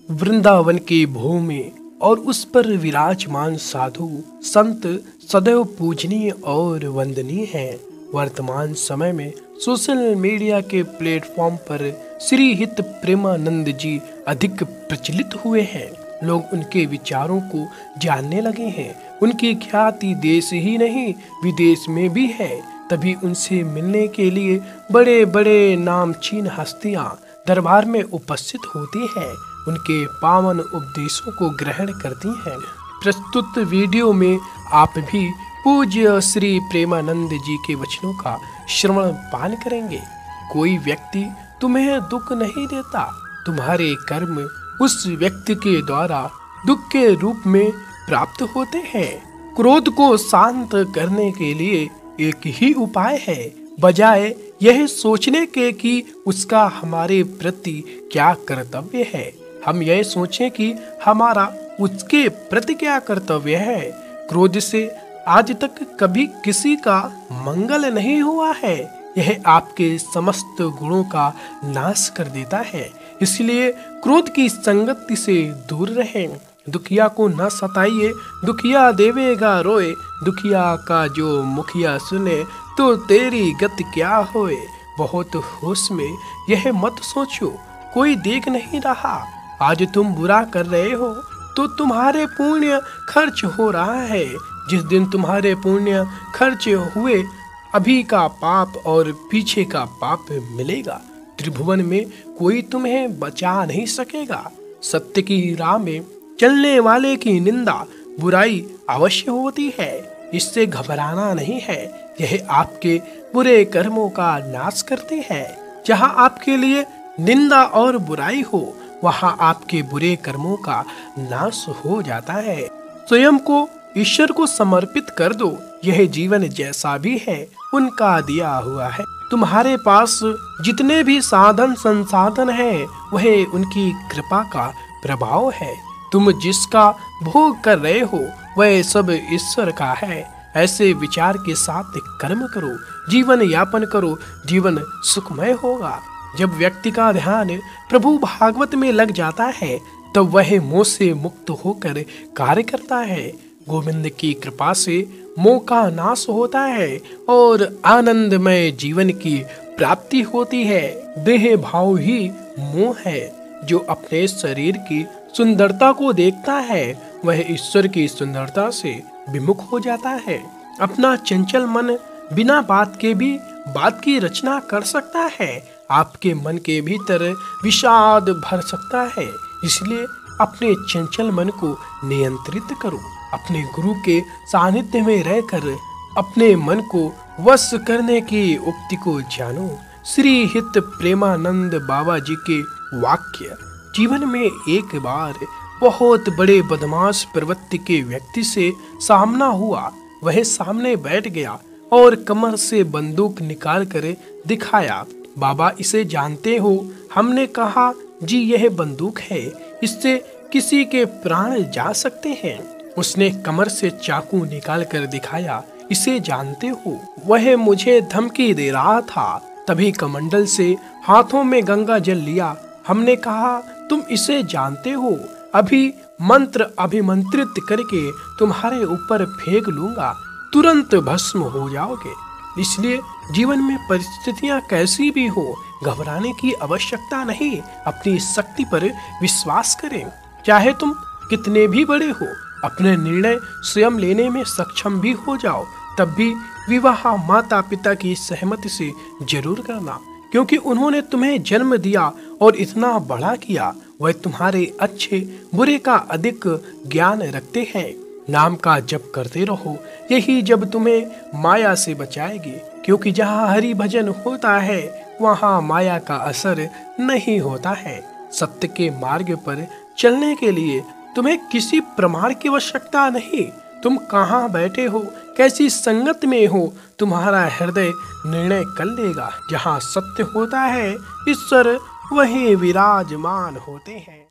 वृंदावन की भूमि और उस पर विराजमान साधु संत सदैव पूजनीय और वंदनीय हैं। वर्तमान समय में सोशल मीडिया के प्लेटफॉर्म पर श्री हित प्रेमानंद जी अधिक प्रचलित हुए हैं। लोग उनके विचारों को जानने लगे हैं। उनकी ख्याति देश ही नहीं विदेश में भी है। तभी उनसे मिलने के लिए बड़े बड़े नामचीन हस्तियां दरबार में उपस्थित होती हैं, उनके पावन उपदेशों को ग्रहण करती हैं। प्रस्तुत वीडियो में आप भी पूज्य श्री प्रेमानंद जी के वचनों का श्रवण पान करेंगे। कोई व्यक्ति तुम्हें दुख नहीं देता, तुम्हारे कर्म उस व्यक्ति के द्वारा दुख के रूप में प्राप्त होते हैं। क्रोध को शांत करने के लिए एक ही उपाय है, बजाय यह सोचने के कि उसका हमारे प्रति क्या कर्तव्य है, हम यह सोचें कि हमारा उसके प्रति क्या कर्तव्य है। क्रोध से आज तक कभी किसी का मंगल नहीं हुआ है। यह आपके समस्त गुणों का नाश कर देता है। इसलिए क्रोध की संगति से दूर रहें। दुखिया को न सताइए, दुखिया देवेगा रोए, दुखिया का जो मुखिया सुने तो तेरी गति क्या होए। बहुत होश में यह मत सोचो, कोई देख नहीं रहा। आज तुम बुरा कर रहे हो तो तुम्हारे पुण्य खर्च हो रहा है। जिस दिन तुम्हारे पुण्य खर्च हुए अभी का पाप और पीछे का पाप मिलेगा। त्रिभुवन में कोई तुम्हें बचा नहीं सकेगा। सत्य की राह में चलने वाले की निंदा बुराई अवश्य होती है, इससे घबराना नहीं है। यह आपके बुरे कर्मों का नाश करती है। जहाँ आपके लिए निंदा और बुराई हो वहाँ आपके बुरे कर्मों का नाश हो जाता है। स्वयं को ईश्वर को समर्पित कर दो। यह जीवन जैसा भी है उनका दिया हुआ है। तुम्हारे पास जितने भी साधन संसाधन हैं वह उनकी कृपा का प्रभाव है। तुम जिसका भोग कर रहे हो वह सब ईश्वर का है। ऐसे विचार के साथ कर्म करो, जीवन यापन करो, जीवन सुखमय होगा। जब व्यक्ति का ध्यान प्रभु भागवत में लग जाता है तब वह मोह से मुक्त होकर कार्य करता है। गोविंद की कृपा से मोह का नाश होता है और आनंदमय जीवन की प्राप्ति होती है। देह भाव ही मोह है। जो अपने शरीर की सुंदरता को देखता है वह ईश्वर की सुंदरता से विमुख हो जाता है। अपना चंचल मन बिना बात के भी बात की रचना कर सकता है। आपके मन के भीतर विषाद भर सकता है। इसलिए अपने चंचल मन को नियंत्रित करो। अपने गुरु के सानिध्य में रहकर अपने मन को वश करने की उक्ति को जानो। श्री हित प्रेमानंद बाबा जी के वाक्य। जीवन में एक बार बहुत बड़े बदमाश प्रवृत्ति के व्यक्ति से सामना हुआ। वह सामने बैठ गया और कमर से बंदूक निकाल कर दिखाया। बाबा इसे जानते हो? हमने कहा जी यह बंदूक है, इससे किसी के प्राण जा सकते हैं। उसने कमर से चाकू निकाल कर दिखाया। इसे जानते हो? वह मुझे धमकी दे रहा था। तभी कमंडल से हाथों में गंगा जल लिया। हमने कहा तुम इसे जानते हो? अभी मंत्र अभिमंत्रित करके तुम्हारे ऊपर फेंक लूंगा, तुरंत भस्म हो जाओगे। इसलिए जीवन में परिस्थितियां कैसी भी हो घबराने की आवश्यकता नहीं। अपनी शक्ति पर विश्वास करें। चाहे तुम कितने भी बड़े हो, अपने निर्णय स्वयं लेने में सक्षम भी हो जाओ, तब भी विवाह माता पिता की सहमति से जरूर करना, क्योंकि उन्होंने तुम्हें जन्म दिया और इतना बड़ा किया। वह तुम्हारे अच्छे बुरे का अधिक ज्ञान रखते हैं। नाम का जप करते रहो, यही जब तुम्हें माया से बचाएगी। क्योंकि जहाँ हरि भजन होता है वहाँ माया का असर नहीं होता है। सत्य के मार्ग पर चलने के लिए तुम्हें किसी प्रमाण की आवश्यकता नहीं। तुम कहाँ बैठे हो, कैसी संगत में हो, तुम्हारा हृदय निर्णय कर लेगा। जहाँ सत्य होता है ईश्वर वहीं विराजमान होते हैं।